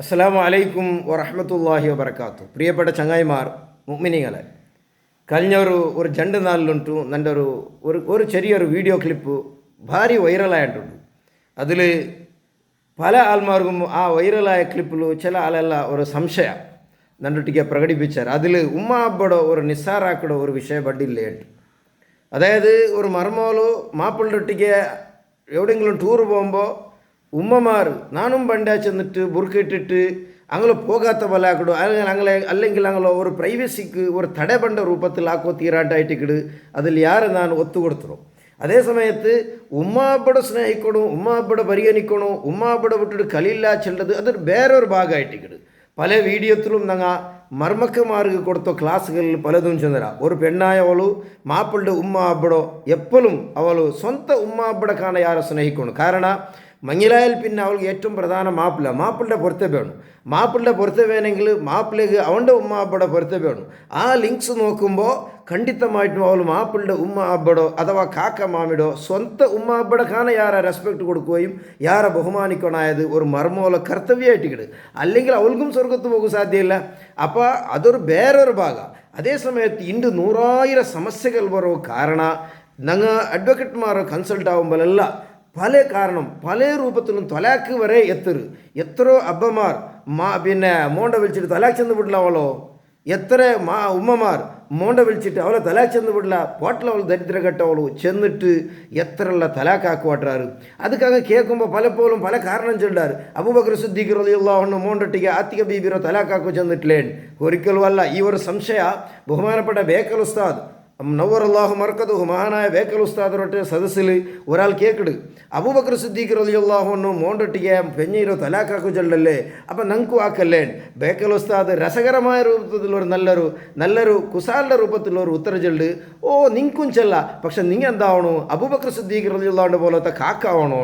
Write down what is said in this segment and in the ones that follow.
അസ്സലാമു അലൈക്കും വറഹ്മത്തുള്ളാഹി വബർക്കാത്തു. പ്രിയപ്പെട്ട ചങ്ങായിമാർ, മുഅ്മിനീങ്ങളെ, കഴിഞ്ഞ ഒരു 2 നാളിലുಂಟು ನನ್ನ ഒരു ചെറിയൊരു വീഡിയോ ക്ലിപ്പ് ഭാരി വൈറലായിട്ടുണ്ട്. അതിൽ പല ആൾമാർക്കും ആ വൈറലായ ക്ലിപ്പിൽ ചില ആളെಲ್ಲ ഒരു ಸಂಶಯ ನನ್ನೊಟ್ಟಿಗೆ പ്രകടിപ്പിച്ചാർ. അതിൽ ഉമ്മ അബ്ബടോ ഒരു നിസ്സാറാക്കടോ ഒരു വിഷയ ബഡില്ലേ ഉണ്ട്. അതായത് ഒരു മർമോളു മാപ്പിളൊട്ടിಗೆ എവിടെയെങ്കിലും ടൂർ പോകുമ്പോൾ ഉമ്മമാർ നാണും പണ്ടാ ചെന്നിട്ട് ബുർക്കിട്ടിട്ട് അങ്ങനെ പോകാത്ത പോലെ ആക്കിടും, അല്ലെങ്കിൽ അങ്ങനെ ഒരു പ്രൈവസിക്ക് ഒരു തടയബണ്ട രൂപത്തിലാക്കോ തീരാട്ടായിട്ടിക്കിട് അതിൽ ಯಾರು ನಾನು ಒತ್ತು ಕೊಡ್ತರೋ. അതേ സമയത്ത് ഉമ്മാബടെ സ്നേഹിക്കണം, ഉമ്മാബടെ പരിഗണിക്കണം, ഉമ്മാബടെ വിട്ടിട്ട് കളിയില്ല ചെല്ലത് അതൊരു വേറൊരു ഭാഗമായിട്ടിക്കിട്. പല വീഡിയോത്തിലും ഞങ്ങൾ മർമ്മക്കന്മാർക്ക് കൊടുത്ത ക്ലാസ്സുകളിൽ പലതും ചെന്നരാ. ഒരു പെണ്ണായവളു മാപ്പിളുടെ ഉമ്മ അബ്ബടോ എപ്പോഴും അവളു സ്വന്തം ഉമ്മ അബ്ബടെ കാണാൻ ಯಾರು സ്നേഹിക്കണം. കാരണം മങ്ങിലായാൽ പിന്നെ അവൾക്ക് ഏറ്റവും പ്രധാന മാപ്പിളുടെ പുറത്തെ വേണം. മാപ്പിളുടെ പുറത്തെ വേണമെങ്കിൽ മാപ്പിലേക്ക് അവൻ്റെ ഉമ്മ അബ്ബടെ പുറത്തെ വേണം. ആ ലിങ്ക്സ് നോക്കുമ്പോൾ ಖಂಡಿತമായിട്ടും അവൾ മാപ്പിളുടെ ഉമ്മ അബ്ബടോ അഥവാ കാക്ക മാമിടോ സ്വന്തം ഉമ്മ അബ്ബടെ കാണാൻ ಯಾರ റെസ്പെക്റ്റ് കൊടുക്കുകയും ಯಾರ ബഹുമാനിക്കണായത് ഒരു മർമ്മോല കർത്തവ്യമായിട്ടിക്കിട്. അല്ലെങ്കിൽ അവൾക്കും സ്വർഗത്ത് പോകും സാധ്യമില്ല. അപ്പോൾ അതൊരു വേറൊരു ഭാഗം. അതേ സമയത്ത് ഇന്ന് 100,000 സമസ്യകൾ വരോ കാരണ ഞങ്ങൾ അഡ്വക്കേറ്റ്മാർ കൺസൾട്ട് ആകുമ്പോഴല്ല പല കാരണം പല രൂപത്തിലും തൊലാക്ക് വരെ എത്രയോ അബ്ബമാർ മോണ്ട വിളിച്ചിട്ട് തൊലാക്ക് ചെന്ന് വിടില്ലവളോ, എത്ര ഉമ്മമാർ മോണ്ട വിളിച്ചിട്ട് അവളെ തലാക്ക് ചെന്ന് വിടില്ല പോട്ടലവൾ ദരിദ്രഘട്ടവളു ചെന്നിട്ട് എത്രയുള്ള തലാക്കാക്കുവാട്ടാറ്. അതൊക്കെ കേൾക്കുമ്പോൾ പലപ്പോഴും പല കാരണം ചെല്ലാറ്. അബൂബക്കർ സിദ്ദീഖ് റളിയല്ലാഹു അൻഹു മോണ്ടൊട്ടിಗೆ ആത്തിക ബീബിരോ തലാക്കാക്കു ചെന്നിട്ടില്ലേ? ഒരിക്കലും അല്ല. ഈ ഒരു സംശയ ബഹുമാനപ്പെട്ട ബേക്കൽ ഉസ്താദ് നവ്വറല്ലാഹു മർക്കദുഹു മഹാനായ ബേക്കൽ ഉസ്താദറൊട്ട് സദസ്സിൽ ഒരാൾ കേൾക്കിട്, അബൂബക്കർ സിദ്ദീഖ് റളിയല്ലാഹു അൻഹു മോണ്ടൊട്ടിಗೆ പെഞ്ഞിരോ തലാക്കാക്കു ചെല്ലല്ലേ, അപ്പം ഞങ്ങൾക്കും ആക്കല്ലേ? ബേക്കൽ ഉസ്താദ് രസകരമായ രൂപത്തിലൊരു നല്ലൊരു കുസാലിൻ്റെ രൂപത്തിലൊരു ഉത്തരം ചെല്ല്, ഓ നിങ്ങൾക്കും ചെല്ല, പക്ഷെ നിങ്ങൾ എന്താവണോ അബൂബക്കർ സിദ്ദീഖ് റളിയല്ലാഹു അൻഹു പോലത്തെ കാക്കാവണോ.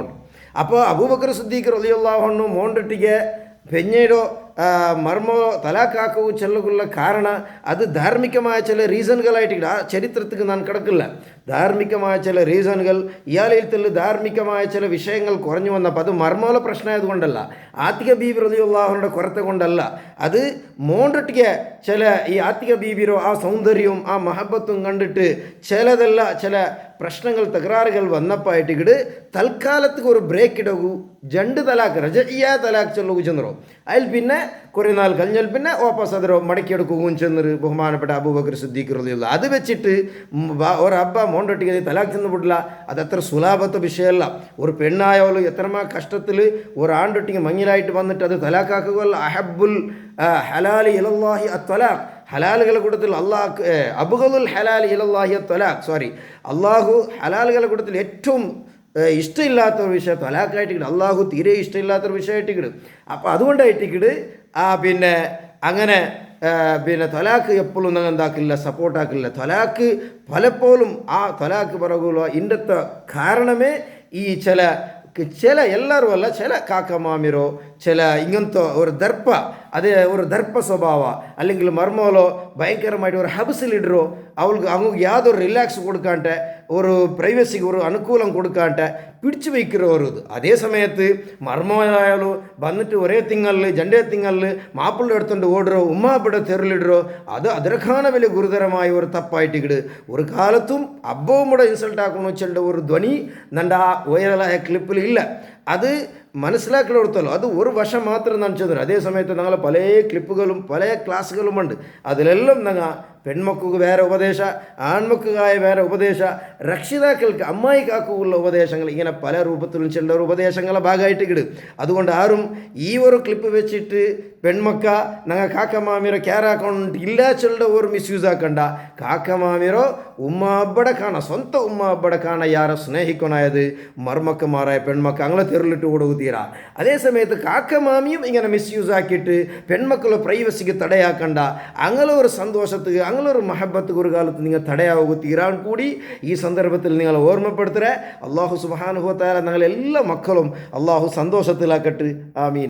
അപ്പോൾ അബൂബക്കർ സിദ്ദീഖ് റളിയല്ലാഹു അൻഹു മോണ്ടൊട്ടിಗೆ പെഞ്ഞിരോ മർമ്മോ തലാക്കാക്കു ചെല്ലുള്ള കാരണ അത് ധാർമ്മികമായ ചില റീസണുകളായിട്ട് ആ ചരിത്രത്തിക്ക് ഞാൻ കിടക്കില്ല. ധാർമ്മികമായ ചില റീസണുകൾ ഇയാളിൽ ധാർമ്മികമായ ചില വിഷയങ്ങൾ കുറഞ്ഞു വന്നപ്പോൾ അത് മർമ്മോല പ്രശ്നമായതുകൊണ്ടല്ല, ആത്തിക ബീബി റളിയല്ലാഹുവിൻ്റെ കുറത്തെ കൊണ്ടല്ല. അത് മോണ്ടൊട്ടിಗೆ ചില ഈ ആത്തിക ബീബിരോ ആ സൗന്ദര്യവും ആ മഹബത്തും കണ്ടിട്ട് ചില പ്രശ്നങ്ങൾ തകരാറുകൾ വന്നപ്പോയിട്ടിക്കിട് തൽക്കാലത്തേക്ക് ഒരു ബ്രേക്ക് ഇടകൂ. 2 തലാക്ക് റജഇയ്യ തലാക്ക് ചൊല്ലു ചെന്നറോ. അതിൽ പിന്നെ കുറേ നാൾ കഴിഞ്ഞാൽ പിന്നെ വാപ്പസ് അതിരോ മടക്കിയെടുക്കുകയും ചെന്നൊരു ബഹുമാനപ്പെട്ട അബൂബക്കർ സിദ്ദീഖ് റളിയല്ലാഹു അത് വെച്ചിട്ട് ഒരബ്ബ മോണ്ടൊട്ടിಗೆ തലാക്ക് ചെന്ന് വിടില്ല. അതത്ര സുലാഭത്തെ വിഷയമല്ല. ഒരു പെണ്ണായോളൂ എത്രമാ കഷ്ടത്തിൽ ഒരു ആണ്ടൊട്ടിಗೆ മങ്ങിലായിട്ട് വന്നിട്ട് അത് തലാക്കാക്കുകയല്ല. അഹബ്ബുൽ ഹലാലി ഇലല്ലാഹി അത്വലാഖ്, ഹലാലുകളുടെ കൂട്ടത്തിൽ അബ്ഗദുൽ ഹലാലി ഇലല്ലാഹി അത്വലാഖ് അള്ളാഹു ഹലാലുകളുടെ കൂട്ടത്തിൽ ഏറ്റവും ഇഷ്ടമില്ലാത്തൊരു വിഷയം തലാക്കായിട്ടിക്കിട്. അള്ളാഹു തീരെ ഇഷ്ടമില്ലാത്തൊരു വിഷയമായിട്ടിക്കിട്. അപ്പോൾ അതുകൊണ്ടായിട്ടിക്കിട് പിന്നെ അങ്ങനെ തൊലാക്ക് എപ്പോഴും നിങ്ങൾ എന്താക്കില്ല, സപ്പോർട്ടാക്കില്ല. തൊലാക്ക് പലപ്പോഴും ആ തൊലാക്ക് പിറകുള്ള ഇന്നത്തെ കാരണമേ ഈ ചില എല്ലാവരും അല്ല, ചില കാക്കമാമിരോ ചില ഇങ്ങനത്തെ ഒരു ഒരു ദർപ്പ സ്വഭാവ അല്ലെങ്കിൽ മർമ്മോലോ ഭയങ്കരമായിട്ട് ഒരു ഹബസിലിടറോ അവൾക്ക് യാതൊരു റിലാക്സ് കൊടുക്കാണ്ട് ഒരു പ്രൈവസിക്ക് ഒരു അനുകൂലം കൊടുക്കാണ്ട് പിടിച്ചു വയ്ക്കുന്നവരും ഇത്. അതേ സമയത്ത് മർമ്മോലായാലും വന്നിട്ട് ഒരേ ജണ്ടേ തിങ്ങളിൽ മാപ്പിളുടെ എടുത്തുകൊണ്ട് ഓടുറോ ഉമ്മാപ്പിടെ തെരുളിടറോ അത് അതിരക്കാന വലിയ ഗുരുതരമായ ഒരു തപ്പായിട്ടിക്കിട്. ഒരു കാലത്തും അബ്ബവും കൂടെ ഇൻസൾട്ട് ആക്കണമെന്ന് വെച്ചിട്ട് ഒരു ധ്വനി നൻ്റെ ആ വൈറലായ ക്ലിപ്പിൽ ഇല്ല. അത് മനസ്സിലാക്കിയെടുത്തല്ലോ. അത് ഒരു വശം മാത്രം നനച്ചത്. അതേ സമയത്ത് ഞങ്ങൾ പല ക്ലിപ്പുകളും പല ക്ലാസ്സുകളുമുണ്ട്. അതിലെല്ലാം ഞങ്ങൾ പെൺമക്കൾക്ക് വേറെ ഉപദേശ, ആൺമക്കായ വേറെ ഉപദേശ, രക്ഷിതാക്കൾക്ക് അമ്മായിക്കാക്കുള്ള ഉപദേശങ്ങൾ, ഇങ്ങനെ പല രൂപത്തിലും ചില ഉപദേശങ്ങളെ ഭാഗമായിട്ട് കിടും. അതുകൊണ്ട് ആരും ഈ ഒരു ക്ലിപ്പ് വെച്ചിട്ട് പെൺമക്ക ഞങ്ങൾ കാക്കമാമിരോ ക്യാറാക്കൗണ്ട് ഇല്ല ചില ഒരു മിസ്യൂസ് ആക്കണ്ട. കാക്കമാമിരോ ഉമ്മ അബ്ബടെ കാണാം, സ്വന്തം ഉമ്മ അബ്ബടെ കാണാൻ ಯಾರ സ്നേഹിക്കണായത് മർമ്മക്കന്മാരായ പെൺമക്ക അങ്ങനെ തെരുളിട്ട് കൊടുക്കുതീരാ. അതേ സമയത്ത് കാക്കമാമിയും ഇങ്ങനെ മിസ്യൂസ് ആക്കിയിട്ട് പെൺമക്കളുടെ പ്രൈവസിക്ക് തടയാക്കണ്ട. അങ്ങനെ ഒരു സന്തോഷத்துக்கு അങ്ങനെ ഒരു മഹബത്തുക്ക് ഒരു കാലത്ത് നിങ്ങൾ തടയാവുക തീരാൻ കൂടി ഈ സന്ദർഭത്തിൽ നിങ്ങൾ ഓർമ്മപ്പെടുത്തരേ. അള്ളാഹു സുബ്ഹാനഹു വ തആല ഞങ്ങളെല്ലാ മക്കളും അള്ളാഹു സന്തോഷത്തിലാക്കട്ടെ. ആമീൻ.